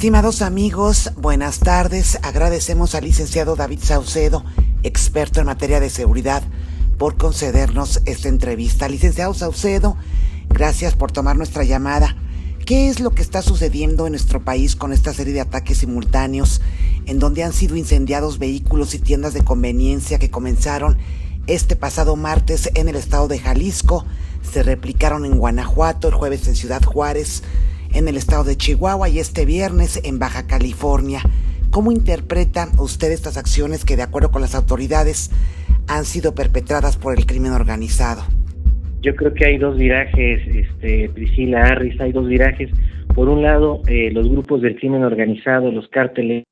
Estimados amigos, buenas tardes. Agradecemos al licenciado David Saucedo, experto en materia de seguridad, por concedernos esta entrevista. Licenciado Saucedo, gracias por tomar nuestra llamada. ¿Qué es lo que está sucediendo en nuestro país con esta serie de ataques simultáneos en donde han sido incendiados vehículos y tiendas de conveniencia que comenzaron este pasado martes en el estado de Jalisco, se replicaron en Guanajuato, el jueves en Ciudad Juárez, en el estado de Chihuahua y este viernes en Baja California? ¿Cómo interpreta usted estas acciones que, de acuerdo con las autoridades, han sido perpetradas por el crimen organizado? Yo creo que hay dos virajes, Priscila Harris, hay dos virajes. Por un lado, los grupos del crimen organizado, los cárteles,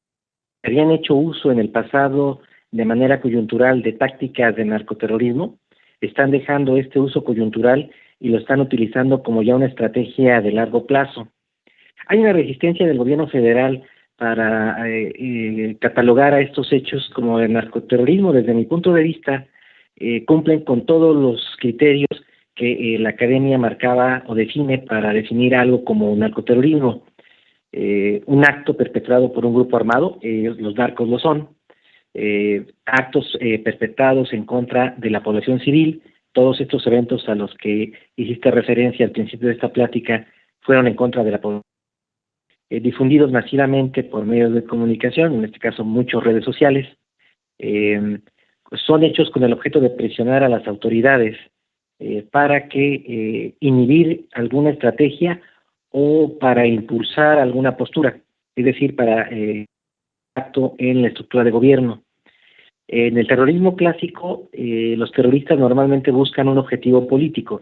habían hecho uso en el pasado de manera coyuntural de tácticas de narcoterrorismo, están dejando este uso coyuntural y lo están utilizando como ya una estrategia de largo plazo. Hay una resistencia del gobierno federal para catalogar a estos hechos como de narcoterrorismo. Desde mi punto de vista, cumplen con todos los criterios que la academia marcaba o define para definir algo como narcoterrorismo. Un acto perpetrado por un grupo armado, los narcos lo son, actos perpetrados en contra de la población civil. Todos estos eventos a los que hiciste referencia al principio de esta plática fueron en contra de la población, difundidos masivamente por medios de comunicación, en este caso muchas redes sociales. Son hechos con el objeto de presionar a las autoridades para que inhibir alguna estrategia o para impulsar alguna postura, es decir, para acto en la estructura de gobierno. En el terrorismo clásico, los terroristas normalmente buscan un objetivo político.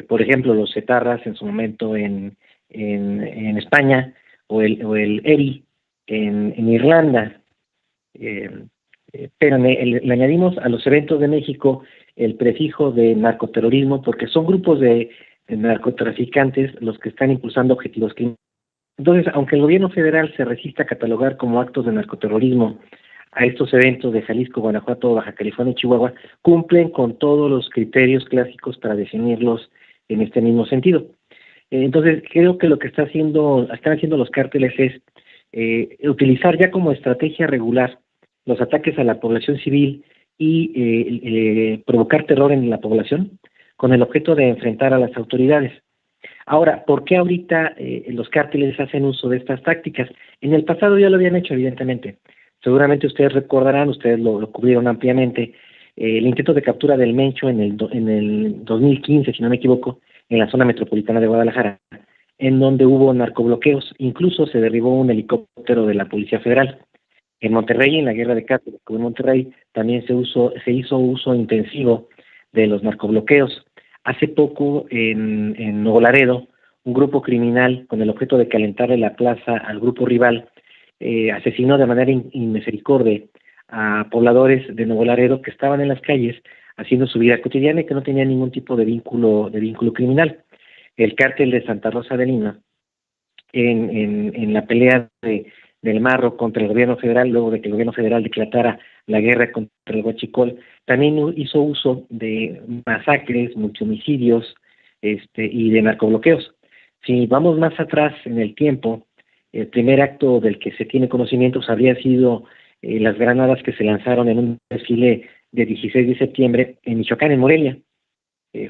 Por ejemplo, los etarras en su momento en España, o el ERI en Irlanda. Pero le añadimos a los eventos de México el prefijo de narcoterrorismo, porque son grupos de narcotraficantes los que están impulsando objetivos criminales. Entonces, aunque el gobierno federal se resista a catalogar como actos de narcoterrorismo a estos eventos de Jalisco, Guanajuato, Baja California y Chihuahua, cumplen con todos los criterios clásicos para definirlos en este mismo sentido. Entonces, creo que lo que están haciendo los cárteles es utilizar ya como estrategia regular los ataques a la población civil y provocar terror en la población con el objeto de enfrentar a las autoridades. Ahora, ¿por qué ahorita los cárteles hacen uso de estas tácticas? En el pasado ya lo habían hecho, evidentemente. Seguramente ustedes recordarán, ustedes lo cubrieron ampliamente, el intento de captura del Mencho en el 2015, si no me equivoco, en la zona metropolitana de Guadalajara, en donde hubo narcobloqueos. Incluso se derribó un helicóptero de la Policía Federal. En Monterrey, en la guerra de Cárteles, en Monterrey, también se hizo uso intensivo de los narcobloqueos. Hace poco, en Nuevo Laredo, un grupo criminal, con el objeto de calentarle la plaza al grupo rival, asesinó de manera inmisericordia a pobladores de Nuevo Laredo que estaban en las calles haciendo su vida cotidiana y que no tenían ningún tipo de vínculo criminal. El cártel de Santa Rosa de Lima, en la pelea del Marro contra el gobierno federal, luego de que el gobierno federal declarara la guerra contra el Huachicol, también hizo uso de masacres, multihomicidios y de narcobloqueos. Si vamos más atrás en el tiempo, el primer acto del que se tiene conocimiento habría sido las granadas que se lanzaron en un desfile de 16 de septiembre en Michoacán, en Morelia,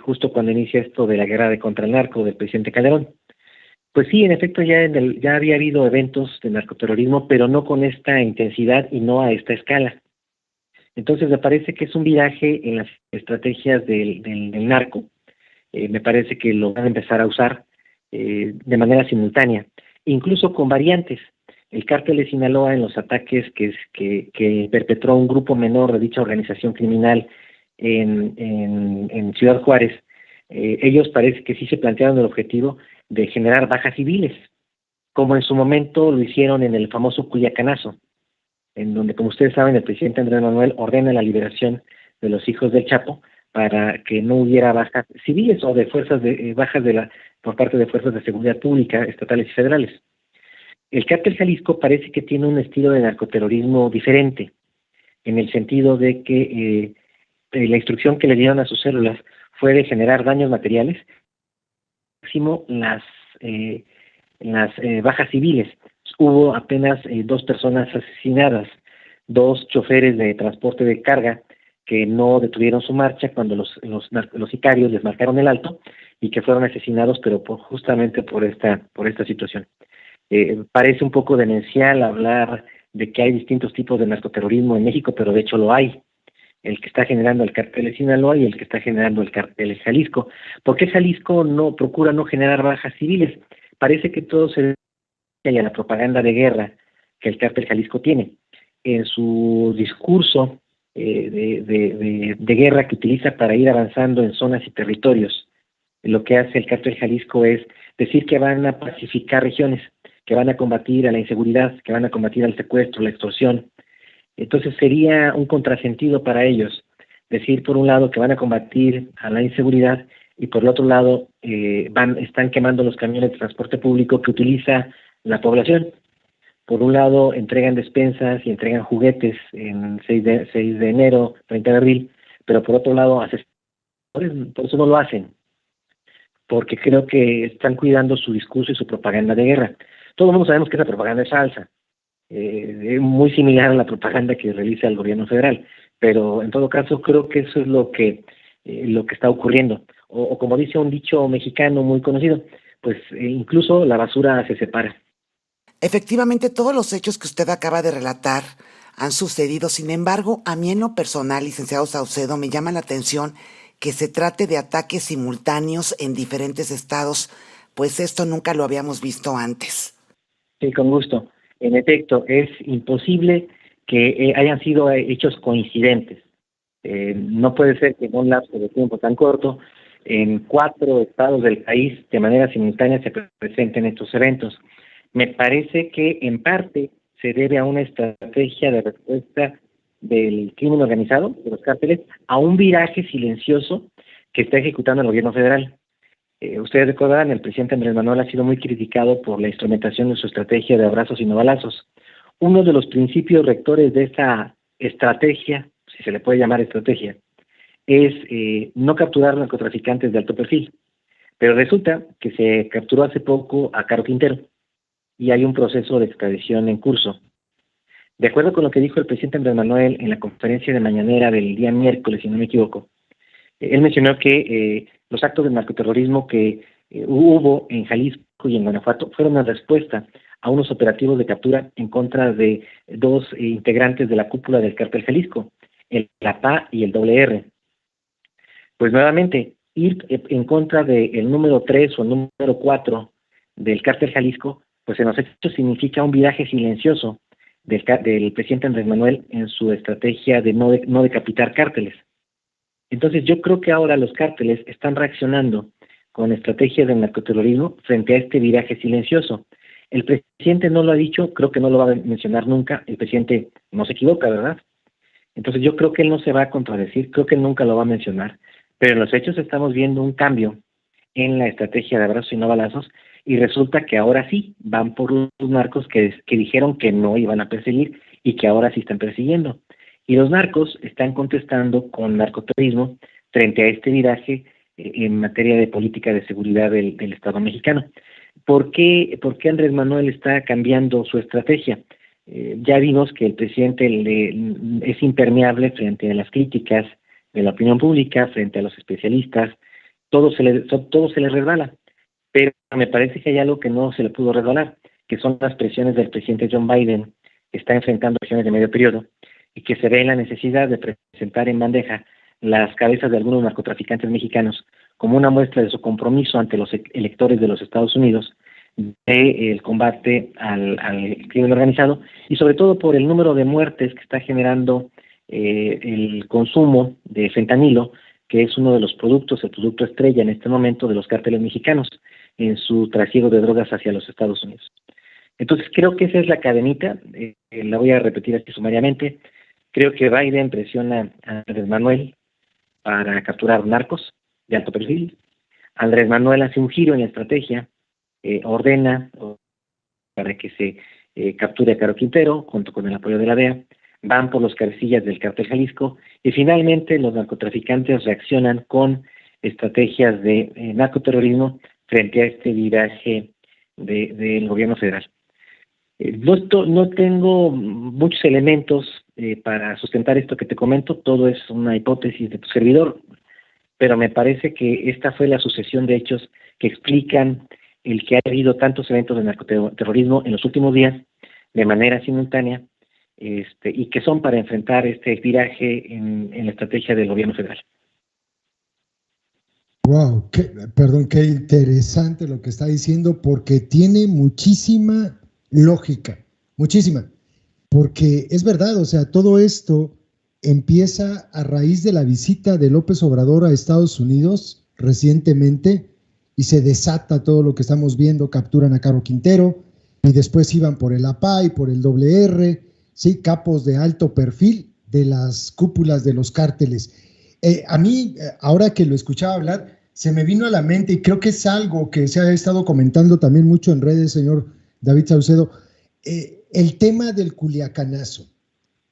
justo cuando inicia esto de la guerra contra el narco del presidente Calderón. Pues sí, en efecto, ya había habido eventos de narcoterrorismo, pero no con esta intensidad y no a esta escala. Entonces me parece que es un viraje en las estrategias del narco. Me parece que lo van a empezar a usar de manera simultánea, incluso con variantes. El cártel de Sinaloa, en los ataques que perpetró un grupo menor de dicha organización criminal en Ciudad Juárez, ellos parece que sí se plantearon el objetivo de generar bajas civiles, como en su momento lo hicieron en el famoso Culiacanazo, en donde, como ustedes saben, el presidente Andrés Manuel ordena la liberación de los hijos del Chapo para que no hubiera bajas civiles o de bajas por parte de fuerzas de seguridad pública, estatales y federales. El cártel Jalisco parece que tiene un estilo de narcoterrorismo diferente, en el sentido de que la instrucción que le dieron a sus células fue de generar daños materiales, máximo las bajas civiles. hubo apenas 2 personas asesinadas, 2 choferes de transporte de carga que no detuvieron su marcha cuando los sicarios les marcaron el alto y que fueron asesinados, pero justamente por esta situación. Parece un poco demencial hablar de que hay distintos tipos de narcoterrorismo en México, pero de hecho lo hay. El que está generando el cártel de Sinaloa y el que está generando el cártel de Jalisco. ¿Por qué Jalisco no procura no generar bajas civiles? Parece que todo se debe a la propaganda de guerra que el cártel Jalisco tiene. En su discurso de guerra que utiliza para ir avanzando en zonas y territorios, lo que hace el cártel Jalisco es decir que van a pacificar regiones, que van a combatir a la inseguridad, que van a combatir al secuestro, la extorsión. Entonces sería un contrasentido para ellos decir por un lado que van a combatir a la inseguridad y por el otro lado están quemando los camiones de transporte público que utiliza la población. Por un lado entregan despensas y entregan juguetes en 6 de enero, 30 de abril, pero por otro lado por eso no lo hacen, porque creo que están cuidando su discurso y su propaganda de guerra. Todo el mundo sabemos que esa propaganda es falsa, muy similar a la propaganda que realiza el gobierno federal, pero en todo caso creo que eso es lo que está ocurriendo. O como dice un dicho mexicano muy conocido, pues incluso la basura se separa. Efectivamente, todos los hechos que usted acaba de relatar han sucedido. Sin embargo, a mí en lo personal, licenciado Saucedo, me llama la atención que se trate de ataques simultáneos en diferentes estados, pues esto nunca lo habíamos visto antes. Sí, con gusto. En efecto, es imposible que hayan sido hechos coincidentes. No puede ser que en un lapso de tiempo tan corto, en 4 estados del país, de manera simultánea se presenten estos eventos. Me parece que en parte se debe a una estrategia de respuesta del crimen organizado, de los cárteles, a un viraje silencioso que está ejecutando el gobierno federal. Ustedes recordarán, el presidente Andrés Manuel ha sido muy criticado por la instrumentación de su estrategia de abrazos y no balazos. Uno de los principios rectores de esta estrategia, si se le puede llamar estrategia, es no capturar narcotraficantes de alto perfil. Pero resulta que se capturó hace poco a Caro Quintero y hay un proceso de extradición en curso. De acuerdo con lo que dijo el presidente Andrés Manuel en la conferencia de mañanera del día miércoles, si no me equivoco, él mencionó que los actos de narcoterrorismo que hubo en Jalisco y en Guanajuato fueron una respuesta a unos operativos de captura en contra de 2 integrantes de la cúpula del cártel Jalisco, el APA y el WR. Pues nuevamente, ir en contra del número 3 o el número 4 del cártel Jalisco, pues en los hechos significa un viraje silencioso del presidente Andrés Manuel en su estrategia de no decapitar cárteles. Entonces yo creo que ahora los cárteles están reaccionando con estrategias de narcoterrorismo frente a este viraje silencioso. El presidente no lo ha dicho, creo que no lo va a mencionar nunca, el presidente no se equivoca, ¿verdad? Entonces yo creo que él no se va a contradecir, creo que nunca lo va a mencionar, pero en los hechos estamos viendo un cambio en la estrategia de abrazos y no balazos, y resulta que ahora sí van por los narcos que dijeron que no iban a perseguir y que ahora sí están persiguiendo. Y los narcos están contestando con narcoterrorismo frente a este viraje en materia de política de seguridad del Estado mexicano. ¿Por qué Andrés Manuel está cambiando su estrategia? Ya vimos que el presidente es impermeable frente a las críticas de la opinión pública, frente a los especialistas, todo se le resbala. Pero me parece que hay algo que no se le pudo resbalar, que son las presiones del presidente John Biden, que está enfrentando elecciones de medio periodo, y que se ve la necesidad de presentar en bandeja las cabezas de algunos narcotraficantes mexicanos como una muestra de su compromiso ante los electores de los Estados Unidos del combate al crimen organizado y sobre todo por el número de muertes que está generando el consumo de fentanilo, que es uno de los productos, el producto estrella en este momento de los cárteles mexicanos en su trasiego de drogas hacia los Estados Unidos. Entonces creo que esa es la cadenita, la voy a repetir aquí sumariamente. Creo que Biden presiona a Andrés Manuel para capturar narcos de alto perfil. Andrés Manuel hace un giro en la estrategia, ordena para que se capture a Caro Quintero junto con el apoyo de la DEA. Van por los cabecillas del cártel Jalisco y finalmente los narcotraficantes reaccionan con estrategias de narcoterrorismo frente a este viraje del gobierno federal. No tengo muchos elementos para sustentar esto que te comento, todo es una hipótesis de tu servidor, pero me parece que esta fue la sucesión de hechos que explican el que ha habido tantos eventos de narcoterrorismo en los últimos días de manera simultánea, y que son para enfrentar este viraje en la estrategia del gobierno federal. Wow, perdón, qué interesante lo que está diciendo, porque tiene muchísima lógica, muchísima, porque es verdad, o sea, todo esto empieza a raíz de la visita de López Obrador a Estados Unidos recientemente y se desata todo lo que estamos viendo, capturan a Caro Quintero y después iban por el APAI, por el WR, sí, capos de alto perfil de las cúpulas de los cárteles. A mí, ahora que lo escuchaba hablar, se me vino a la mente, y creo que es algo que se ha estado comentando también mucho en redes, señor David Saucedo, el tema del culiacanazo.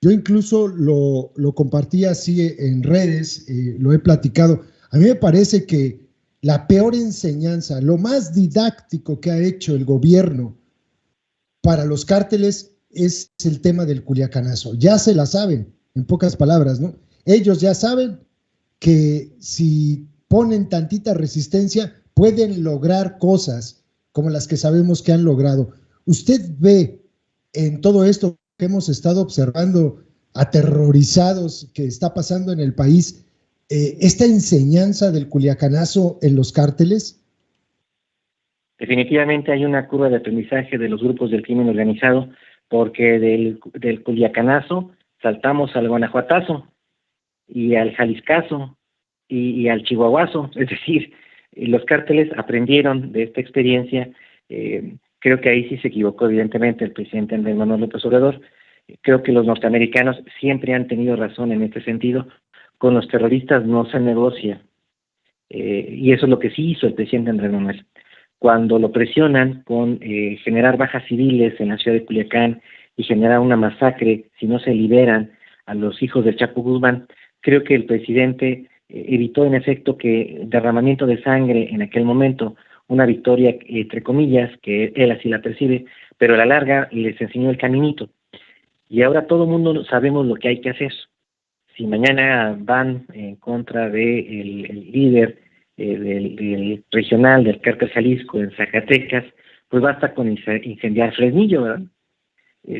Yo incluso lo compartí así en redes, lo he platicado. A mí me parece que la peor enseñanza, lo más didáctico que ha hecho el gobierno para los cárteles es el tema del culiacanazo. Ya se la saben, en pocas palabras, ¿no? Ellos ya saben que si ponen tantita resistencia, pueden lograr cosas como las que sabemos que han logrado. ¿Usted ve en todo esto que hemos estado observando, aterrorizados, que está pasando en el país, esta enseñanza del culiacanazo en los cárteles? Definitivamente hay una curva de aprendizaje de los grupos del crimen organizado, porque del culiacanazo saltamos al guanajuatazo y al jaliscazo y al chihuahuazo, es decir, los cárteles aprendieron de esta experiencia. Creo que ahí sí se equivocó evidentemente el presidente Andrés Manuel López Obrador. Creo que los norteamericanos siempre han tenido razón en este sentido. Con los terroristas no se negocia, y eso es lo que sí hizo el presidente Andrés Manuel. Cuando lo presionan con generar bajas civiles en la ciudad de Culiacán y generar una masacre si no se liberan a los hijos del Chapo Guzmán, creo que el presidente evitó en efecto que derramamiento de sangre en aquel momento, una victoria entre comillas, que él así la percibe, pero a la larga les enseñó el caminito. Y ahora todo el mundo sabemos lo que hay que hacer. Si mañana van en contra del líder del regional del Cártel Jalisco en Zacatecas, pues basta con incendiar Fresnillo, ¿verdad?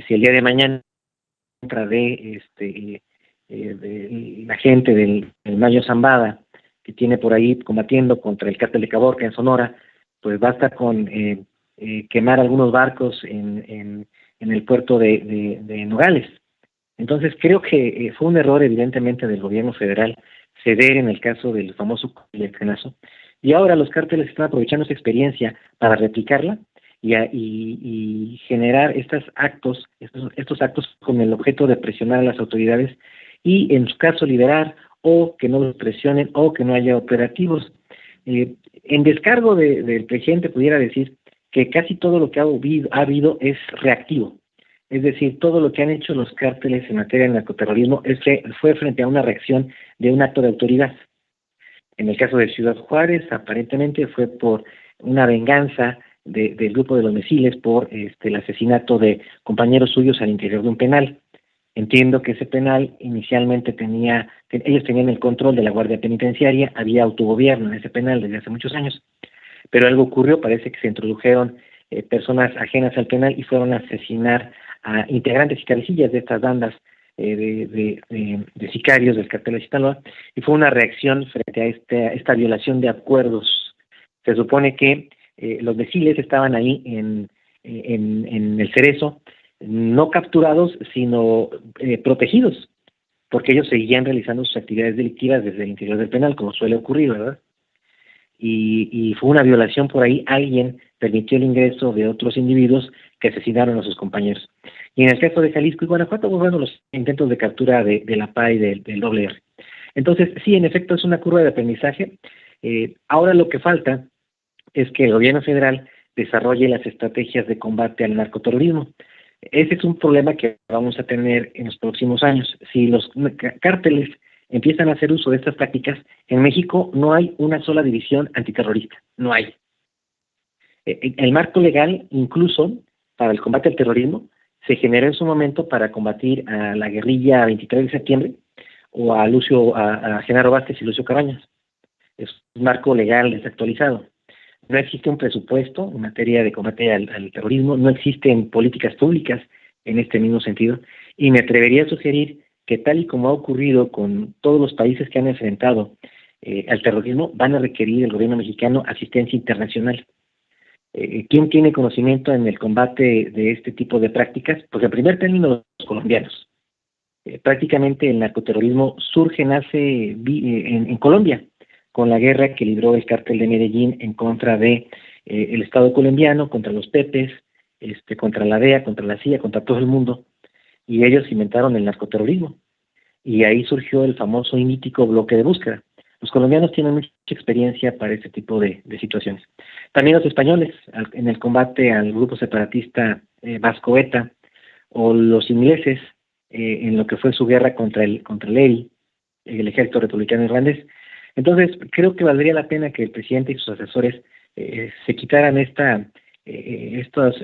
Si el día de mañana en contra de la gente del Mayo Zambada, que tiene por ahí combatiendo contra el Cártel de Caborca en Sonora, pues basta con quemar algunos barcos en el puerto de Nogales. Entonces creo que fue un error evidentemente del gobierno federal ceder en el caso del famoso culiacanazo, y ahora los cárteles están aprovechando esa experiencia para replicarla y generar estos actos con el objeto de presionar a las autoridades y en su caso liberar, o que no los presionen, o que no haya operativos. En descargo del presidente pudiera decir que casi todo lo que ha habido es reactivo. Es decir, todo lo que han hecho los cárteles en materia de narcoterrorismo fue frente a una reacción de un acto de autoridad. En el caso de Ciudad Juárez, aparentemente fue por una venganza del grupo de los Mesiles por el asesinato de compañeros suyos al interior de un penal. Entiendo que ese penal inicialmente ellos tenían el control de la Guardia Penitenciaria, había autogobierno en ese penal desde hace muchos años, pero algo ocurrió, parece que se introdujeron personas ajenas al penal y fueron a asesinar a integrantes y cabecillas de estas bandas de sicarios del cartel de Sinaloa, y fue una reacción frente a esta violación de acuerdos. Se supone que los Mesiles estaban ahí en el Cerezo, no capturados, sino protegidos, porque ellos seguían realizando sus actividades delictivas desde el interior del penal, como suele ocurrir, ¿verdad? Y fue una violación por ahí, alguien permitió el ingreso de otros individuos que asesinaron a sus compañeros. Y en el caso de Jalisco y Guanajuato, pues bueno, los intentos de captura de la PA y del WR. Entonces, sí, en efecto, es una curva de aprendizaje. Ahora lo que falta es que el gobierno federal desarrolle las estrategias de combate al narcoterrorismo. Ese es un problema que vamos a tener en los próximos años. Si los cárteles empiezan a hacer uso de estas tácticas, en México no hay una sola división antiterrorista, no hay. El marco legal incluso para el combate al terrorismo se generó en su momento para combatir a la guerrilla 23 de septiembre o a Genaro Vázquez y Lucio Cabañas. Es un marco legal desactualizado. No existe un presupuesto en materia de combate al terrorismo, no existen políticas públicas en este mismo sentido, y me atrevería a sugerir que tal y como ha ocurrido con todos los países que han enfrentado al terrorismo, van a requerir el gobierno mexicano asistencia internacional. ¿Quién tiene conocimiento en el combate de este tipo de prácticas? Pues en primer término, los colombianos. Prácticamente el narcoterrorismo nace en Colombia, con la guerra que libró el cártel de Medellín en contra de el Estado colombiano, contra los Pepes, contra la DEA, contra la CIA, contra todo el mundo, y ellos inventaron el narcoterrorismo. Y ahí surgió el famoso y mítico bloque de búsqueda. Los colombianos tienen mucha experiencia para este tipo de situaciones. También los españoles, en el combate al grupo separatista Vasco ETA, o los ingleses, en lo que fue su guerra contra el ERI, el Ejército Republicano Irlandés. Entonces, creo que valdría la pena que el presidente y sus asesores se quitaran estos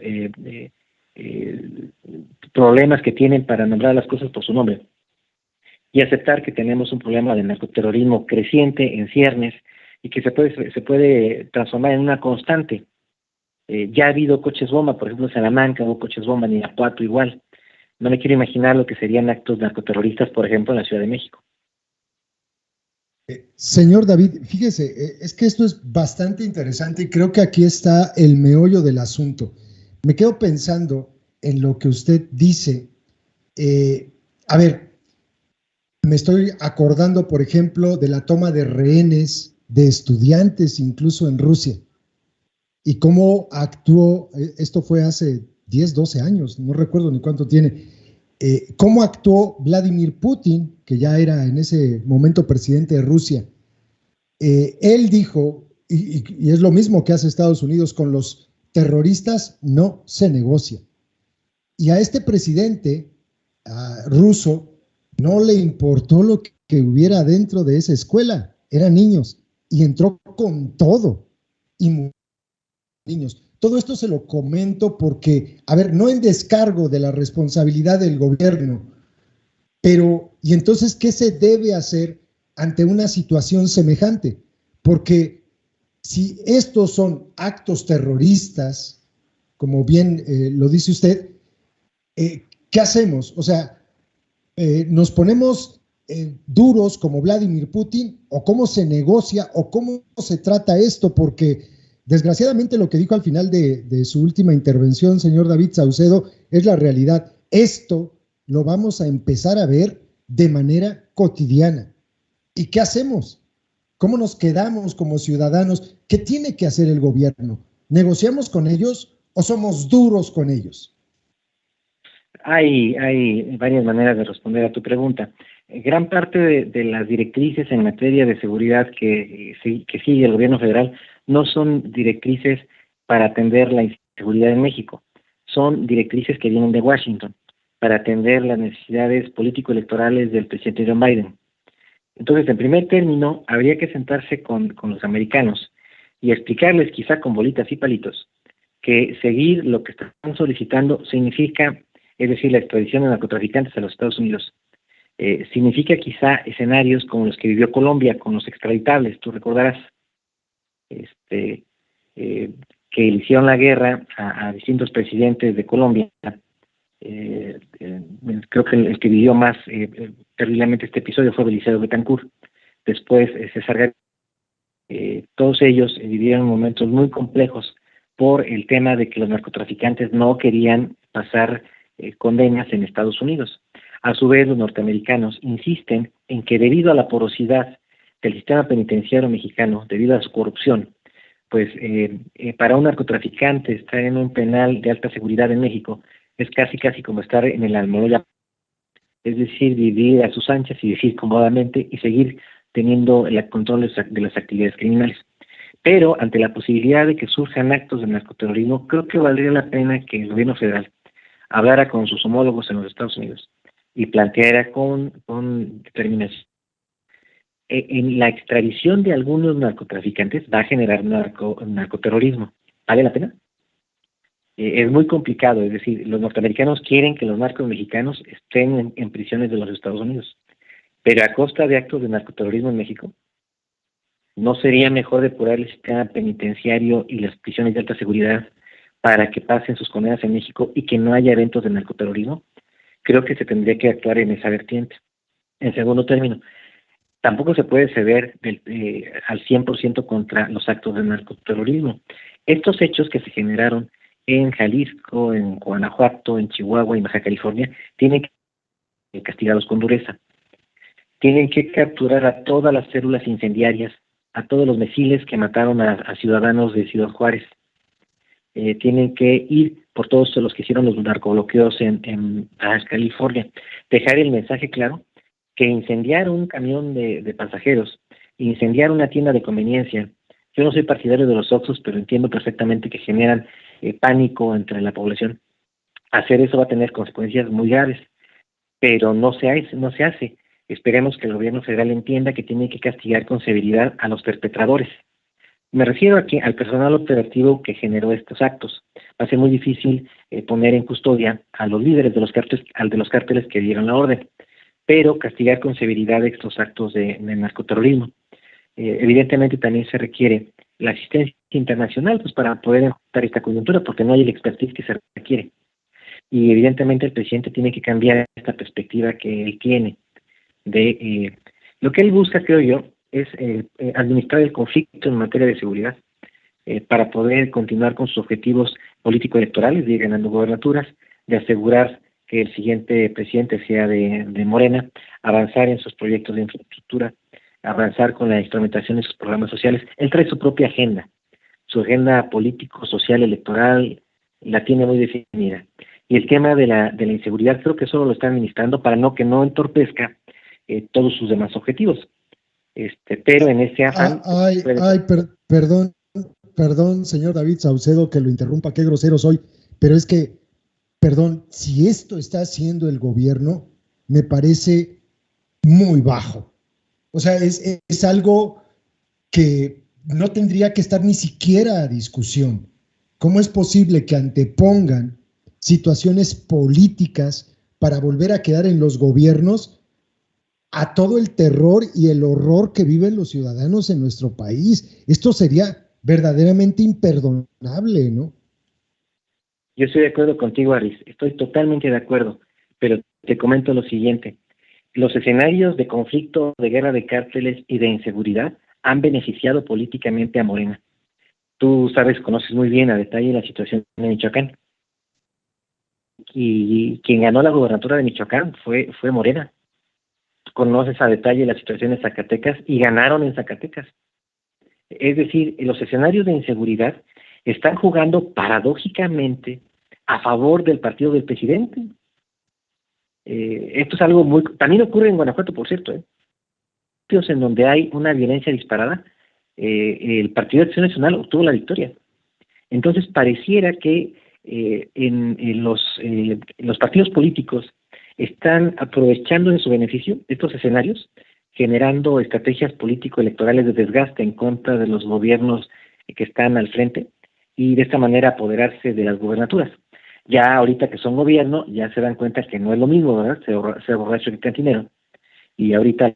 problemas que tienen para nombrar las cosas por su nombre y aceptar que tenemos un problema de narcoterrorismo creciente en ciernes y que se puede transformar en una constante. Ya ha habido coches bomba, por ejemplo en Salamanca hubo coches bomba, en Irapuato igual. No me quiero imaginar lo que serían actos narcoterroristas, por ejemplo, en la Ciudad de México. Señor David, fíjese, es que esto es bastante interesante y creo que aquí está el meollo del asunto. Me quedo pensando en lo que usted dice. A ver, me estoy acordando, por ejemplo, de la toma de rehenes de estudiantes, incluso en Rusia, y cómo actuó, esto fue hace 10, 12 años, no recuerdo ni cuánto tiene, cómo actuó Vladimir Putin, que ya era en ese momento presidente de Rusia. Él dijo, y es lo mismo que hace Estados Unidos con los terroristas, no se negocia. Y a este presidente ruso no le importó lo que hubiera dentro de esa escuela, eran niños, y entró con todo, y murió niños. Todo esto se lo comento porque, a ver, no en descargo de la responsabilidad del gobierno, pero, ¿y entonces qué se debe hacer ante una situación semejante? Porque si estos son actos terroristas, como bien lo dice usted, ¿qué hacemos? O sea, ¿nos ponemos duros como Vladimir Putin o cómo se negocia o cómo se trata esto? Porque desgraciadamente lo que dijo al final de su última intervención, señor David Saucedo, es la realidad. Esto lo vamos a empezar a ver de manera cotidiana. ¿Y qué hacemos? ¿Cómo nos quedamos como ciudadanos? ¿Qué tiene que hacer el gobierno? ¿Negociamos con ellos o somos duros con ellos? Hay varias maneras de responder a tu pregunta. Gran parte de las directrices en materia de seguridad que sigue el gobierno federal no son directrices para atender la inseguridad en México. Son directrices que vienen de Washington para atender las necesidades político-electorales del presidente John Biden. Entonces, en primer término, habría que sentarse con los americanos y explicarles, quizá con bolitas y palitos, que seguir lo que están solicitando significa, es decir, la extradición de narcotraficantes a los Estados Unidos. Significa quizá escenarios como los que vivió Colombia con los extraditables. Tú recordarás que le hicieron la guerra a distintos presidentes de Colombia. Creo que el que vivió más terriblemente este episodio fue Belisario Betancourt. Después César Gaviria. Todos ellos vivieron momentos muy complejos por el tema de que los narcotraficantes no querían pasar condenas en Estados Unidos. A su vez, los norteamericanos insisten en que debido a la porosidad del sistema penitenciario mexicano, debido a su corrupción, pues para un narcotraficante estar en un penal de alta seguridad en México es casi como estar en el Almoloya, es decir, vivir a sus anchas y vivir cómodamente y seguir teniendo el control de las actividades criminales. Pero ante la posibilidad de que surjan actos de narcoterrorismo, creo que valdría la pena que el gobierno federal hablara con sus homólogos en los Estados Unidos y planteara con determinación. En la extradición de algunos narcotraficantes va a generar narcoterrorismo. ¿Vale la pena? Es muy complicado, es decir, los norteamericanos quieren que los narcos mexicanos estén en prisiones de los Estados Unidos, pero a costa de actos de narcoterrorismo en México. ¿No sería mejor depurar el sistema penitenciario y las prisiones de alta seguridad para que pasen sus condenas en México y que no haya eventos de narcoterrorismo? Creo que se tendría que actuar en esa vertiente. En segundo término, tampoco se puede ceder al 100% contra los actos de narcoterrorismo. Estos hechos que se generaron en Jalisco, en Guanajuato, en Chihuahua y Baja California tienen que ser castigados con dureza. Tienen que capturar a todas las células incendiarias, a todos los misiles que mataron a ciudadanos de Ciudad Juárez. Tienen que ir por todos los que hicieron los narcobloqueos en Baja California. Dejar el mensaje claro que incendiar un camión de pasajeros, incendiar una tienda de conveniencia, yo no soy partidario de los Oxxos, pero entiendo perfectamente que generan pánico entre la población. Hacer eso va a tener consecuencias muy graves, pero no se hace. Esperemos que el gobierno federal entienda que tiene que castigar con severidad a los perpetradores. Me refiero aquí al personal operativo que generó estos actos. Va a ser muy difícil poner en custodia a los líderes de los cárteles que dieron la orden, pero castigar con severidad estos actos de narcoterrorismo. Evidentemente también se requiere la asistencia internacional pues para poder enfrentar esta coyuntura, porque no hay el expertise que se requiere. Y evidentemente el presidente tiene que cambiar esta perspectiva que él tiene de lo que él busca, creo yo, es administrar el conflicto en materia de seguridad para poder continuar con sus objetivos político-electorales de ir ganando gobernaturas, de asegurar que el siguiente presidente sea de Morena, avanzar en sus proyectos de infraestructura, avanzar con la instrumentación de sus programas sociales. Él trae su propia agenda, su agenda político, social, electoral, la tiene muy definida. Y el tema de la inseguridad creo que solo lo está administrando para que no entorpezca todos sus demás objetivos. Pero en ese afán... Perdón, señor David Saucedo, que lo interrumpa, qué grosero soy, pero es que, perdón, si esto está haciendo el gobierno, me parece muy bajo. O sea, es algo que no tendría que estar ni siquiera a discusión. ¿Cómo es posible que antepongan situaciones políticas para volver a quedar en los gobiernos a todo el terror y el horror que viven los ciudadanos en nuestro país? Esto sería verdaderamente imperdonable, ¿no? Yo estoy de acuerdo contigo, Aris, estoy totalmente de acuerdo, pero te comento lo siguiente. Los escenarios de conflicto, de guerra de cárteles y de inseguridad han beneficiado políticamente a Morena. Tú conoces muy bien a detalle la situación de Michoacán. Y quien ganó la gobernatura de Michoacán fue Morena. Conoces a detalle la situación en Zacatecas y ganaron en Zacatecas. Es decir, los escenarios de inseguridad están jugando paradójicamente a favor del partido del presidente. Esto es algo también ocurre en Guanajuato, por cierto. En donde hay una violencia disparada, el Partido de Acción Nacional obtuvo la victoria. Entonces pareciera que los partidos políticos están aprovechando en su beneficio estos escenarios, generando estrategias político-electorales de desgaste en contra de los gobiernos que están al frente y de esta manera apoderarse de las gubernaturas. Ya ahorita que son gobierno, ya se dan cuenta que no es lo mismo, ¿verdad? Ser borracho que cantinero. Y ahorita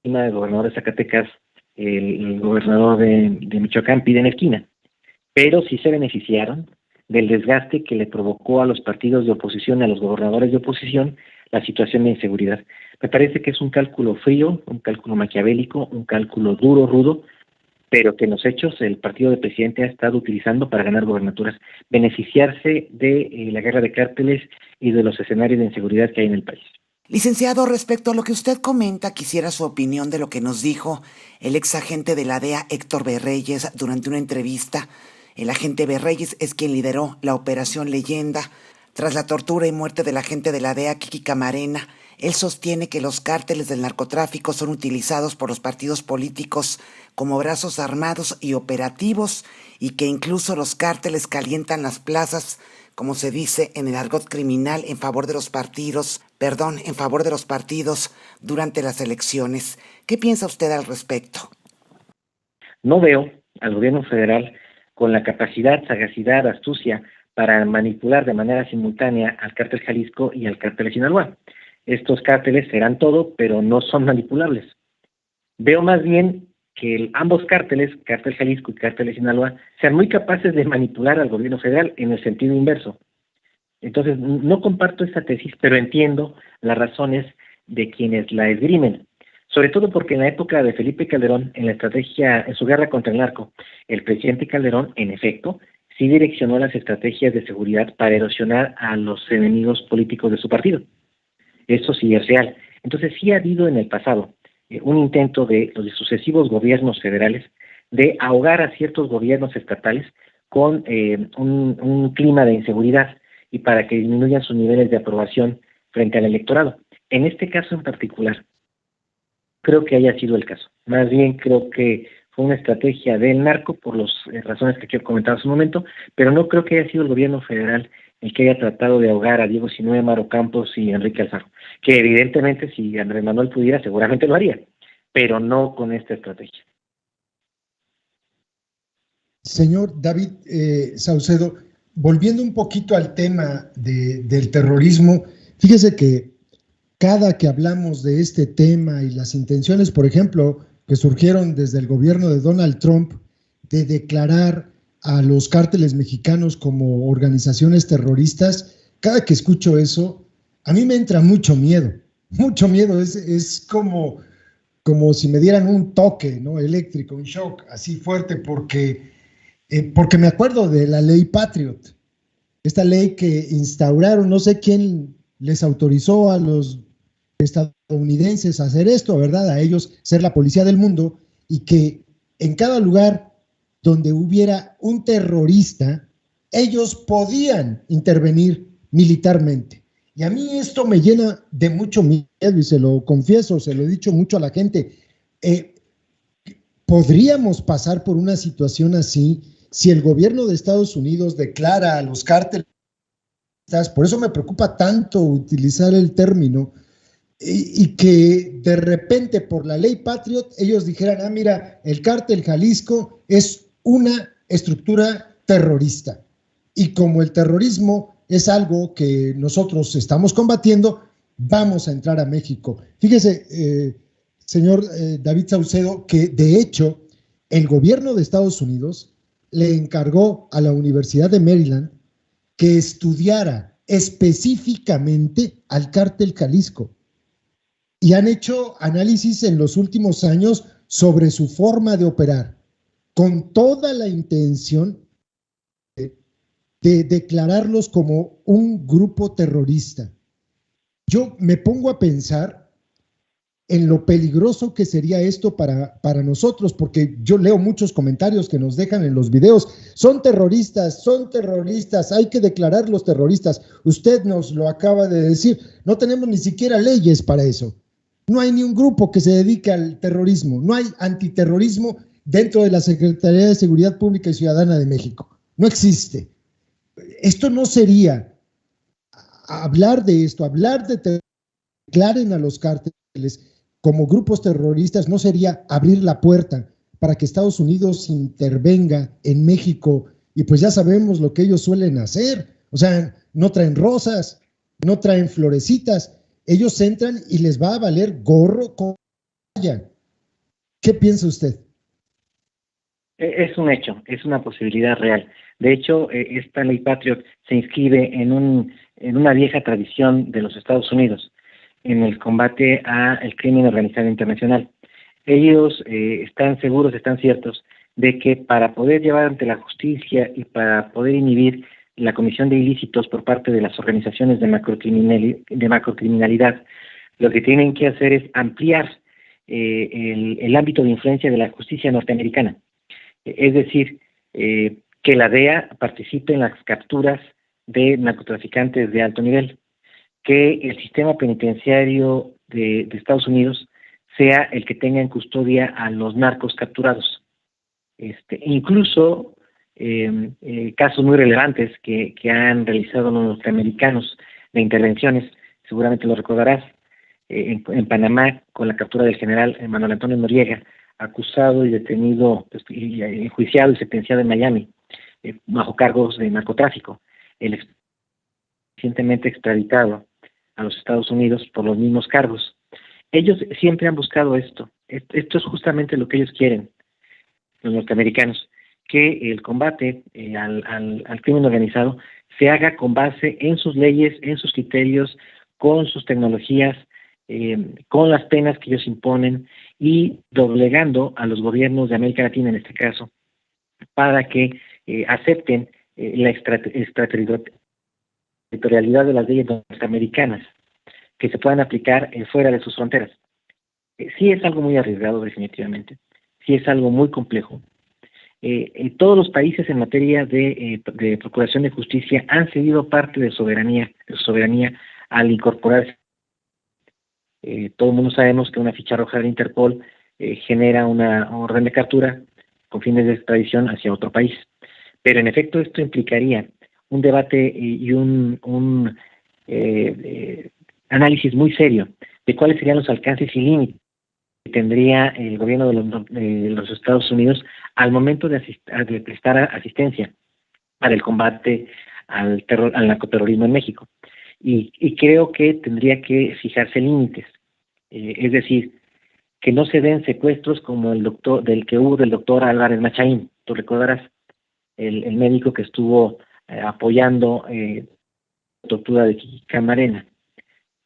el gobernador de Zacatecas, el gobernador de Michoacán piden esquina, pero sí se beneficiaron del desgaste que le provocó a los partidos de oposición, a los gobernadores de oposición, la situación de inseguridad. Me parece que es un cálculo frío, un cálculo maquiavélico, un cálculo duro, rudo, pero que en los hechos el partido del presidente ha estado utilizando para ganar gobernaturas, beneficiarse de la guerra de cárteles y de los escenarios de inseguridad que hay en el país. Licenciado, respecto a lo que usted comenta, quisiera su opinión de lo que nos dijo el ex agente de la DEA, Héctor Berreyes, durante una entrevista. El agente Berreyes es quien lideró la Operación Leyenda. Tras la tortura y muerte del agente de la DEA, Kiki Camarena, él sostiene que los cárteles del narcotráfico son utilizados por los partidos políticos como brazos armados y operativos y que incluso los cárteles calientan las plazas, como se dice en el argot criminal, en favor de los partidos durante las elecciones. ¿Qué piensa usted al respecto? No veo al gobierno federal con la capacidad, sagacidad, astucia para manipular de manera simultánea al cártel Jalisco y al cártel de Sinaloa. Estos cárteles serán todo, pero no son manipulables. Veo más bien que ambos cárteles, cártel Jalisco y cártel de Sinaloa, sean muy capaces de manipular al gobierno federal en el sentido inverso. Entonces, no comparto esta tesis, pero entiendo las razones de quienes la esgrimen. Sobre todo porque en la época de Felipe Calderón, en su guerra contra el narco, el presidente Calderón, en efecto, sí direccionó las estrategias de seguridad para erosionar a los enemigos políticos de su partido. Eso sí es real. Entonces, sí ha habido en el pasado un intento de los sucesivos gobiernos federales de ahogar a ciertos gobiernos estatales con un clima de inseguridad y para que disminuyan sus niveles de aprobación frente al electorado. En este caso en particular, creo que haya sido el caso. Más bien creo que fue una estrategia del narco por las razones que yo comentaba hace un momento, pero no creo que haya sido el gobierno federal el que haya tratado de ahogar a Diego Sinue, Maro Campos y Enrique Alfaro, que evidentemente si Andrés Manuel pudiera seguramente lo haría, pero no con esta estrategia. Señor David Saucedo, volviendo un poquito al tema del terrorismo, fíjese que cada que hablamos de este tema y las intenciones, por ejemplo, que surgieron desde el gobierno de Donald Trump de declarar a los cárteles mexicanos como organizaciones terroristas, cada que escucho eso, a mí me entra mucho miedo, es como si me dieran un toque, ¿no? Eléctrico, un shock así fuerte, porque me acuerdo de la ley Patriot, esta ley que instauraron, no sé quién les autorizó a los estadounidenses a hacer esto, ¿verdad? A ellos ser la policía del mundo, y que en cada lugar donde hubiera un terrorista, ellos podían intervenir militarmente. Y a mí esto me llena de mucho miedo, y se lo confieso, se lo he dicho mucho a la gente. ¿Podríamos pasar por una situación así si el gobierno de Estados Unidos declara a los cárteles? Por eso me preocupa tanto utilizar el término, y que de repente por la ley Patriot ellos dijeran, mira, el cártel Jalisco es una estructura terrorista, y como el terrorismo es algo que nosotros estamos combatiendo, vamos a entrar a México. Fíjese, señor David Saucedo, que de hecho el gobierno de Estados Unidos le encargó a la Universidad de Maryland que estudiara específicamente al cártel Jalisco, y han hecho análisis en los últimos años sobre su forma de operar, con toda la intención de declararlos como un grupo terrorista. Yo me pongo a pensar en lo peligroso que sería esto para nosotros, porque yo leo muchos comentarios que nos dejan en los videos. Son terroristas, hay que declararlos terroristas. Usted nos lo acaba de decir, no tenemos ni siquiera leyes para eso. No hay ni un grupo que se dedique al terrorismo, no hay antiterrorismo dentro de la Secretaría de Seguridad Pública y Ciudadana de México. No existe. Esto no sería hablar de esto, declaren a los cárteles como grupos terroristas, no sería abrir la puerta para que Estados Unidos intervenga en México, y pues ya sabemos lo que ellos suelen hacer. O sea, no traen rosas, no traen florecitas, ellos entran y les va a valer gorro con vayan. ¿Qué piensa usted? Es un hecho, es una posibilidad real. De hecho, esta ley Patriot se inscribe en una vieja tradición de los Estados Unidos en el combate al crimen organizado internacional. Ellos están ciertos de que para poder llevar ante la justicia y para poder inhibir la comisión de ilícitos por parte de las organizaciones de macrocriminalidad, lo que tienen que hacer es ampliar el ámbito de influencia de la justicia norteamericana. Es decir, que la DEA participe en las capturas de narcotraficantes de alto nivel, que el sistema penitenciario de Estados Unidos sea el que tenga en custodia a los narcos capturados. Incluso casos muy relevantes que han realizado los norteamericanos de intervenciones, seguramente lo recordarás, en Panamá, con la captura del general Manuel Antonio Noriega, acusado y detenido, y enjuiciado y sentenciado en Miami, bajo cargos de narcotráfico. el recientemente extraditado a los Estados Unidos por los mismos cargos. Ellos siempre han buscado esto. Esto es justamente lo que ellos quieren, los norteamericanos, que el combate al crimen organizado se haga con base en sus leyes, en sus criterios, con sus tecnologías, con las penas que ellos imponen y doblegando a los gobiernos de América Latina en este caso para que acepten la extraterritorialidad de las leyes norteamericanas que se puedan aplicar fuera de sus fronteras. Sí es algo muy arriesgado definitivamente, sí es algo muy complejo. Todos los países en materia de procuración de justicia han cedido parte de soberanía al incorporarse. Todo el mundo sabemos que una ficha roja de Interpol genera una orden de captura con fines de extradición hacia otro país. Pero en efecto esto implicaría un debate y un análisis muy serio de cuáles serían los alcances y límites que tendría el gobierno de los Estados Unidos al momento de prestar asistencia para el combate al narcoterrorismo en México. Y creo que tendría que fijarse límites, es decir, que no se den secuestros como el del doctor Álvarez Machaín. Tú recordarás, el médico que estuvo apoyando la tortura de Kiki Camarena.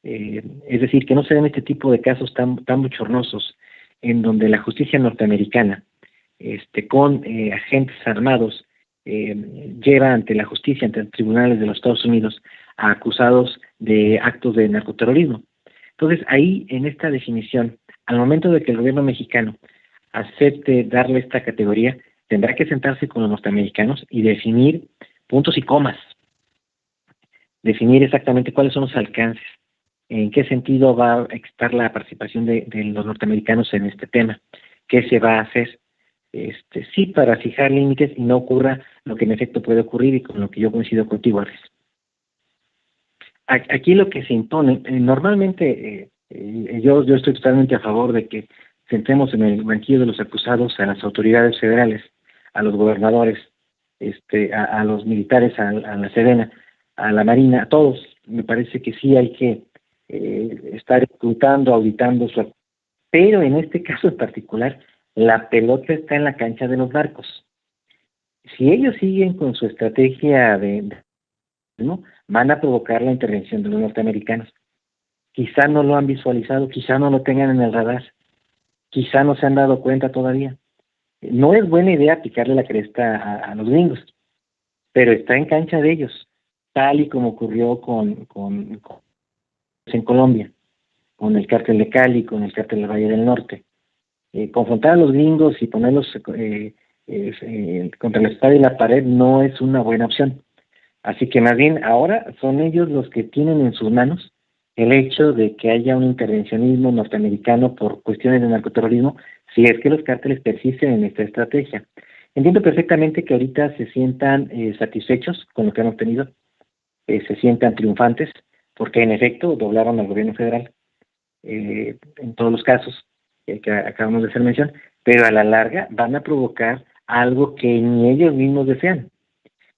Es decir, que no se den este tipo de casos tan bochornosos en donde la justicia norteamericana, con agentes armados, lleva ante la justicia, ante los tribunales de los Estados Unidos, a acusados de actos de narcoterrorismo. Entonces, ahí, en esta definición, al momento de que el gobierno mexicano acepte darle esta categoría, tendrá que sentarse con los norteamericanos y definir puntos y comas, definir exactamente cuáles son los alcances, en qué sentido va a estar la participación de los norteamericanos en este tema, qué se va a hacer, sí, para fijar límites y no ocurra lo que en efecto puede ocurrir y con lo que yo coincido contigo, Alex. Aquí lo que se impone, normalmente yo estoy totalmente a favor de que sentemos en el banquillo de los acusados a las autoridades federales, a los gobernadores, a los militares, a la Sedena, a la Marina, a todos. Me parece que sí hay que estar escrutando, auditando su... Pero en este caso en particular, la pelota está en la cancha de los narcos. Si ellos siguen con su estrategia ¿no? van a provocar la intervención de los norteamericanos. Quizá no lo han visualizado, quizá no lo tengan en el radar, quizá no se han dado cuenta todavía. No es buena idea picarle la cresta a los gringos, pero está en cancha de ellos, tal y como ocurrió en Colombia, con el cártel de Cali, con el cártel del Valle del Norte. Confrontar a los gringos y ponerlos contra la espada y la pared no es una buena opción. Así que más bien ahora son ellos los que tienen en sus manos el hecho de que haya un intervencionismo norteamericano por cuestiones de narcoterrorismo, si es que los cárteles persisten en esta estrategia. Entiendo perfectamente que ahorita se sientan satisfechos con lo que han obtenido, se sientan triunfantes, porque en efecto doblaron al gobierno federal en todos los casos que acabamos de hacer mención, pero a la larga van a provocar algo que ni ellos mismos desean.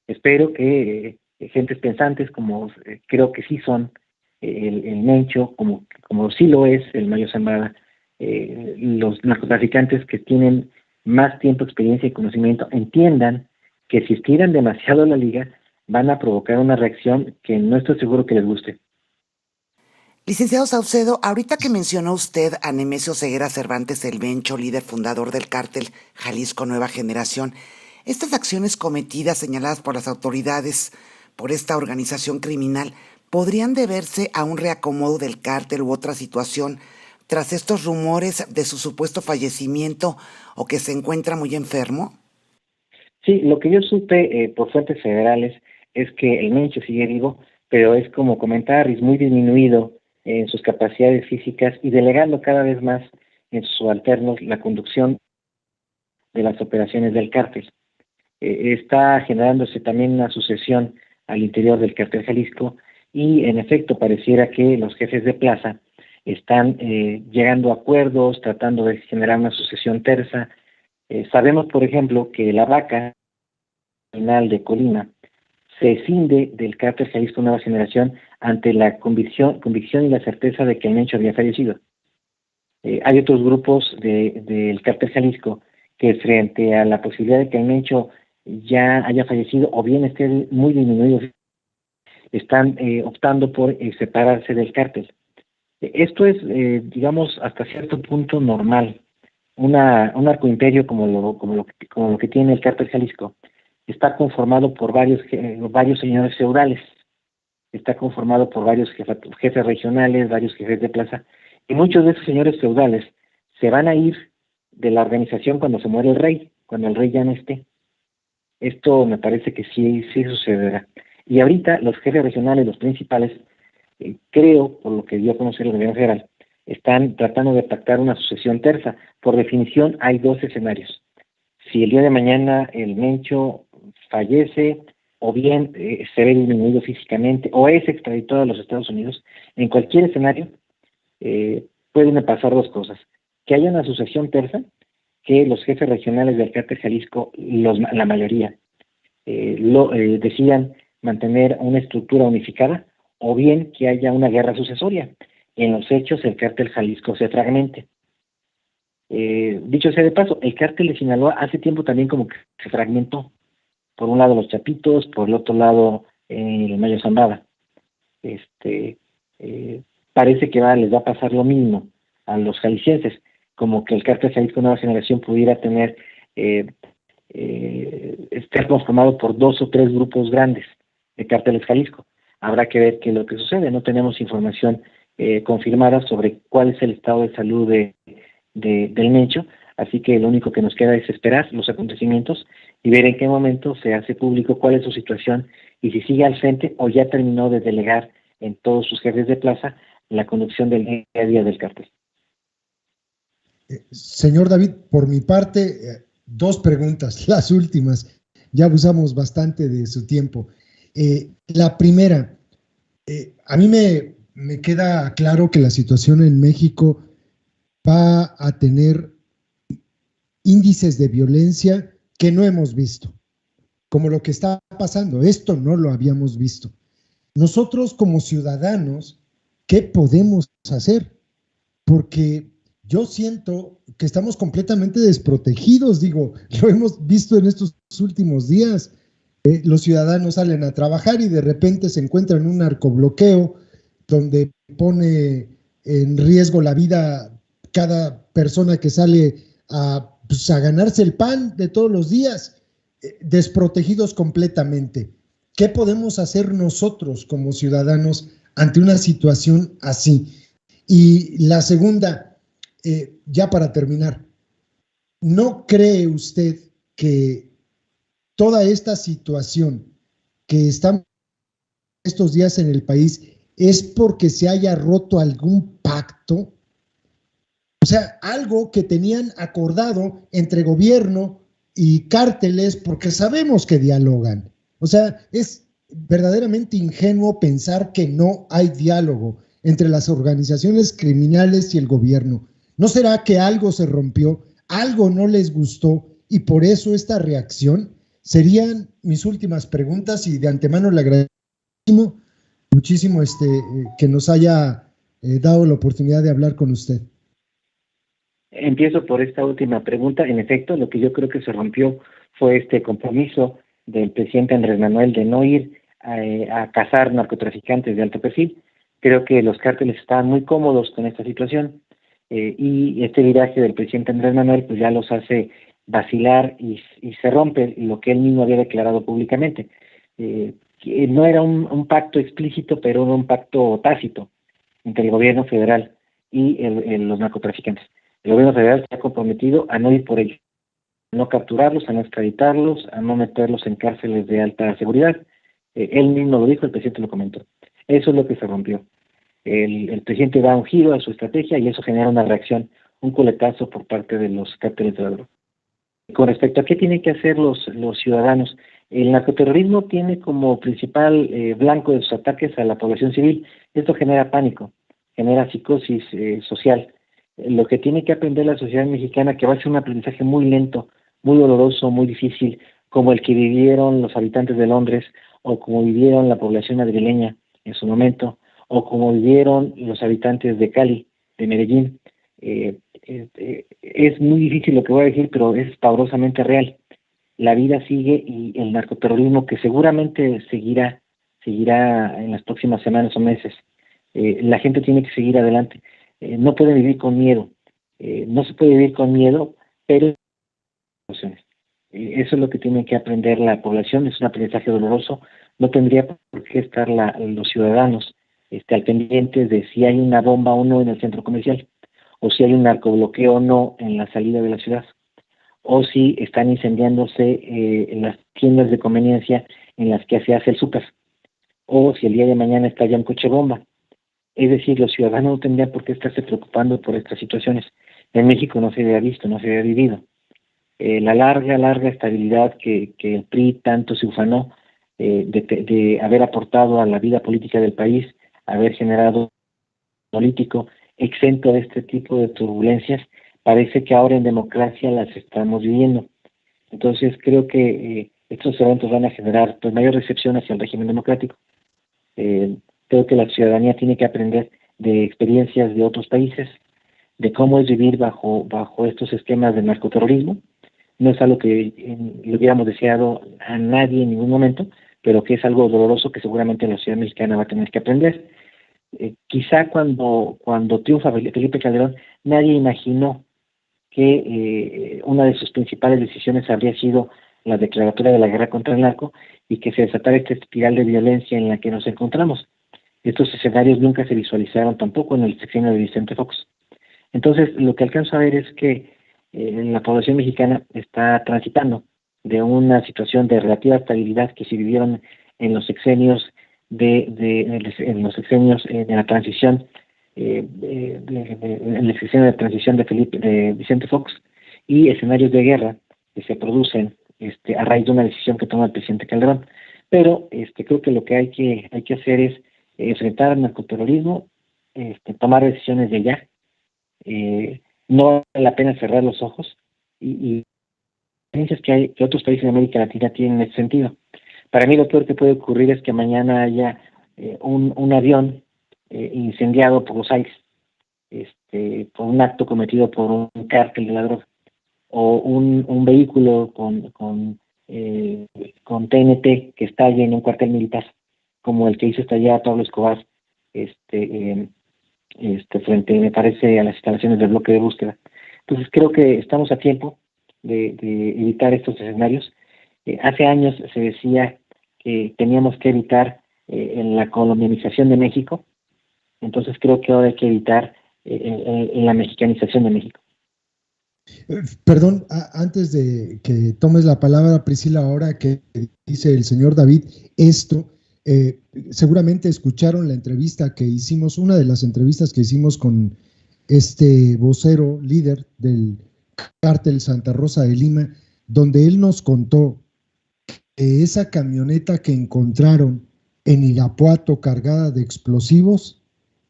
Espero que gentes pensantes, como creo que sí son el Mencho, como sí lo es el Mayo Zambada, los narcotraficantes que tienen más tiempo, experiencia y conocimiento, entiendan que si estiran demasiado la liga, van a provocar una reacción que no estoy seguro que les guste. Licenciado Saucedo, ahorita que mencionó usted a Nemesio Ceguera Cervantes el Mencho, líder fundador del cártel Jalisco Nueva Generación, estas acciones cometidas, señaladas por las autoridades por esta organización criminal, ¿podrían deberse a un reacomodo del cártel u otra situación tras estos rumores de su supuesto fallecimiento o que se encuentra muy enfermo? Sí, lo que yo supe por fuentes federales es que el Mencho sigue vivo, pero es como comentar, es muy disminuido en sus capacidades físicas y delegando cada vez más en sus subalternos la conducción de las operaciones del cártel. Está generándose también una sucesión al interior del cártel Jalisco y en efecto pareciera que los jefes de plaza están llegando a acuerdos, tratando de generar una sucesión tersa. Sabemos, por ejemplo, que la vaca final de Colima se escinde del cártel Jalisco Nueva Generación ante la convicción y la certeza de que el Mencho había fallecido. Hay otros grupos del cártel Jalisco que, frente a la posibilidad de que el Mencho ya haya fallecido o bien esté muy disminuido, están optando por separarse del cártel. Esto es, digamos, hasta cierto punto normal. Un narcoimperio como lo que tiene el cártel Jalisco está conformado por varios señores feudales, está conformado por varios jefes regionales, varios jefes de plaza, y muchos de esos señores feudales se van a ir de la organización cuando se muere el rey, cuando el rey ya no esté. Esto me parece que sí sucederá. Y ahorita los jefes regionales, los principales, creo, por lo que dio a conocer el gobierno federal, están tratando de pactar una sucesión tersa. Por definición, hay dos escenarios. Si el día de mañana el Mencho fallece, o bien se ve disminuido físicamente, o es extraditado a los Estados Unidos, en cualquier escenario pueden pasar dos cosas. Que haya una sucesión tersa, que los jefes regionales del cártel Jalisco, la mayoría, decidan mantener una estructura unificada, o bien que haya una guerra sucesoria. En los hechos, el cártel Jalisco se fragmente. Dicho sea de paso, el cártel de Sinaloa hace tiempo también como que se fragmentó. Por un lado los Chapitos, por el otro lado el Mayo Zambada. Parece que les va a pasar lo mismo a los jaliscienses, como que el cártel Jalisco Nueva Generación pudiera tener estar conformado por 2 o 3 grupos grandes de cárteles Jalisco. Habrá que ver qué es lo que sucede. No tenemos información confirmada sobre cuál es el estado de salud del Mencho, así que lo único que nos queda es esperar los acontecimientos y ver en qué momento se hace público cuál es su situación y si sigue al frente o ya terminó de delegar en todos sus jefes de plaza la conducción del día a día del cártel. Señor David, por mi parte, 2 preguntas, las últimas. Ya abusamos bastante de su tiempo. La primera, a mí me queda claro que la situación en México va a tener índices de violencia que no hemos visto, como lo que está pasando. Esto no lo habíamos visto. Nosotros como ciudadanos, ¿qué podemos hacer? Porque yo siento que estamos completamente desprotegidos, digo, lo hemos visto en estos últimos días. Los ciudadanos salen a trabajar y de repente se encuentran en un narcobloqueo donde pone en riesgo la vida cada persona que sale a ganarse el pan de todos los días, desprotegidos completamente. ¿Qué podemos hacer nosotros como ciudadanos ante una situación así? Y la segunda, ya para terminar, ¿no cree usted que toda esta situación que estamos estos días en el país es porque se haya roto algún pacto? O sea, algo que tenían acordado entre gobierno y cárteles, porque sabemos que dialogan. O sea, es verdaderamente ingenuo pensar que no hay diálogo entre las organizaciones criminales y el gobierno. ¿No será que algo se rompió, algo no les gustó y por eso esta reacción? Serían mis últimas preguntas y de antemano le agradezco muchísimo que nos haya dado la oportunidad de hablar con usted. Empiezo por esta última pregunta. En efecto, lo que yo creo que se rompió fue este compromiso del presidente Andrés Manuel de no ir a cazar narcotraficantes de alto perfil. Creo que los cárteles estaban muy cómodos con esta situación y este viraje del presidente Andrés Manuel pues ya los hace vacilar y se rompe lo que él mismo había declarado públicamente. No era un pacto explícito, pero era un pacto tácito entre el gobierno federal y los narcotraficantes. El gobierno federal se ha comprometido a no ir por ellos, a no capturarlos, a no extraditarlos, a no meterlos en cárceles de alta seguridad. Él mismo lo dijo, el presidente lo comentó. Eso es lo que se rompió. El presidente da un giro a su estrategia y eso genera una reacción, un coletazo por parte de los cárteles de la droga. Con respecto a qué tienen que hacer los ciudadanos, el narcoterrorismo tiene como principal blanco de sus ataques a la población civil. Esto genera pánico, genera psicosis social. Lo que tiene que aprender la sociedad mexicana, que va a ser un aprendizaje muy lento, muy doloroso, muy difícil, como el que vivieron los habitantes de Londres o como vivieron la población madrileña en su momento, o como vivieron los habitantes de Cali, de Medellín. Es muy difícil lo que voy a decir, pero es pavorosamente real. La vida sigue y el narcoterrorismo, que seguramente seguirá en las próximas semanas o meses. La gente tiene que seguir adelante. No puede vivir con miedo. No se puede vivir con miedo, pero eso es lo que tiene que aprender la población. Es un aprendizaje doloroso. No tendría por qué estar los ciudadanos al pendiente de si hay una bomba o no en el centro comercial, o si hay un narcobloqueo o no en la salida de la ciudad, o si están incendiándose en las tiendas de conveniencia en las que se hace el súper, o si el día de mañana estalla un coche bomba. Es decir, los ciudadanos no tendrían por qué estarse preocupando por estas situaciones. En México no se había visto, no se había vivido. La larga estabilidad que el PRI tanto se ufanó de haber aportado a la vida política del país, haber generado político exento de este tipo de turbulencias, parece que ahora en democracia las estamos viviendo. Entonces creo que estos eventos van a generar pues mayor recepción hacia el régimen democrático. Creo que la ciudadanía tiene que aprender de experiencias de otros países, de cómo es vivir bajo estos esquemas de narcoterrorismo. No es algo que le hubiéramos deseado a nadie en ningún momento, pero que es algo doloroso que seguramente la sociedad mexicana va a tener que aprender. Quizá cuando triunfa Felipe Calderón, nadie imaginó que una de sus principales decisiones habría sido la declaratoria de la guerra contra el narco y que se desatara esta espiral de violencia en la que nos encontramos. Estos escenarios nunca se visualizaron tampoco en el sexenio de Vicente Fox. Entonces, lo que alcanzo a ver es que la población mexicana está transitando de una situación de relativa estabilidad que se vivieron en los sexenios de la transición, en el sexenio de transición de Vicente Fox, y escenarios de guerra que se producen a raíz de una decisión que toma el presidente Calderón. Pero creo que lo que hay que hacer es enfrentar al narcoterrorismo, tomar decisiones de ya. No vale la pena cerrar los ojos y experiencias que otros países de América Latina tienen en ese sentido. Para mí lo peor que puede ocurrir es que mañana haya un avión incendiado por los aires, por un acto cometido por un cártel de la droga, o un vehículo con TNT que estalle en un cuartel militar, como el que hizo estallar a Pablo Escobar, frente, me parece, a las instalaciones del bloque de búsqueda. Entonces creo que estamos a tiempo de evitar estos escenarios. Hace años se decía que teníamos que evitar en la colonialización de México, entonces creo que ahora hay que evitar en la mexicanización de México. Perdón, antes de que tomes la palabra, Priscila, ahora que dice el señor David esto, seguramente escucharon la entrevista que hicimos, una de las entrevistas que hicimos con este vocero líder del cártel Santa Rosa de Lima, donde él nos contó que esa camioneta que encontraron en Irapuato cargada de explosivos,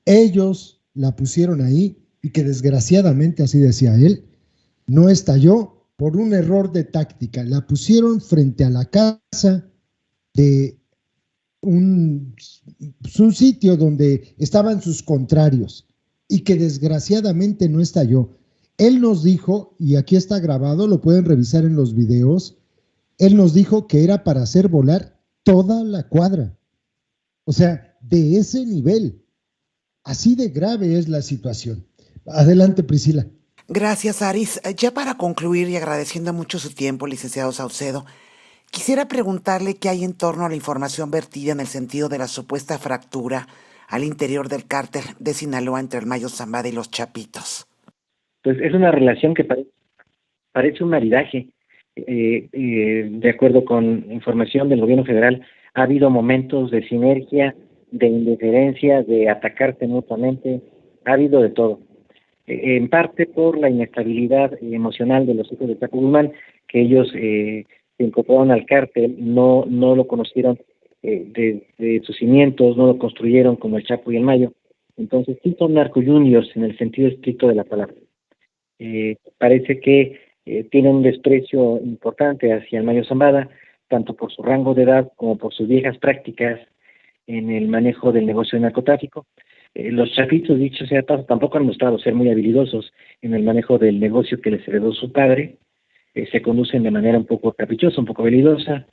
ellos la pusieron ahí y que desgraciadamente, así decía él, no estalló por un error de táctica. La pusieron frente a la casa de un sitio donde estaban sus contrarios y que desgraciadamente no estalló. Él nos dijo, y aquí está grabado, lo pueden revisar en los videos, él nos dijo que era para hacer volar toda la cuadra. O sea, de ese nivel. Así de grave es la situación. Adelante, Priscila. Gracias, Aris. Ya para concluir y agradeciendo mucho su tiempo, licenciado Saucedo, quisiera preguntarle qué hay en torno a la información vertida en el sentido de la supuesta fractura al interior del cártel de Sinaloa entre el Mayo Zambada y los Chapitos. Pues es una relación que parece un maridaje. De acuerdo con información del gobierno federal, ha habido momentos de sinergia, de indiferencia, de atacarse mutuamente, ha habido de todo. En parte por la inestabilidad emocional de los hijos de Chapo Guzmán, que ellos se incorporaron al cártel, no lo conocieron de sus cimientos, no lo construyeron como el Chapo y el Mayo. Entonces sí son narco juniors en el sentido estricto de la palabra. Parece que tienen un desprecio importante hacia el Mayo Zambada, tanto por su rango de edad como por sus viejas prácticas en el manejo del negocio de narcotráfico. Los Chapitos, dicho sea paso, tampoco han mostrado ser muy habilidosos en el manejo del negocio que les heredó su padre. Se conducen de manera un poco caprichosa, un poco habilidosa,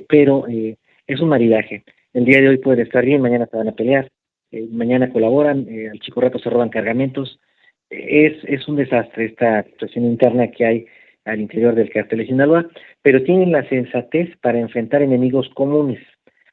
pero es un maridaje. El día de hoy pueden estar bien, mañana se van a pelear, mañana colaboran, al chico rato se roban cargamentos. Es un desastre esta situación interna que hay al interior del cártel de Sinaloa, pero tienen la sensatez para enfrentar enemigos comunes,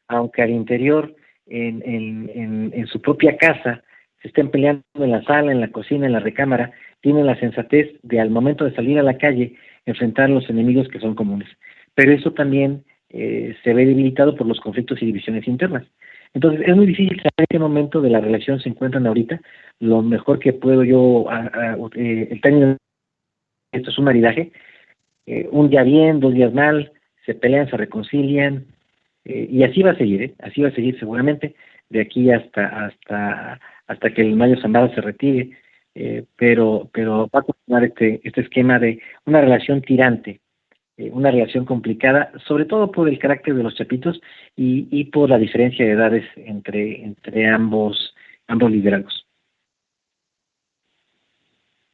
aunque al interior, en su propia casa, se estén peleando en la sala, en la cocina, en la recámara, tienen la sensatez de al momento de salir a la calle enfrentar los enemigos que son comunes. Pero eso también se ve debilitado por los conflictos y divisiones internas. Entonces es muy difícil saber en qué momento de la relación se encuentran ahorita. Lo mejor que puedo yo, el término, esto es un maridaje, un día bien, 2 días mal, se pelean, se reconcilian, y así va a seguir, así va a seguir seguramente, de aquí hasta que el Mayo Zambada se retire, pero va a continuar este esquema de una relación tirante, una relación complicada, sobre todo por el carácter de los Chapitos y por la diferencia de edades entre ambos liderazgos.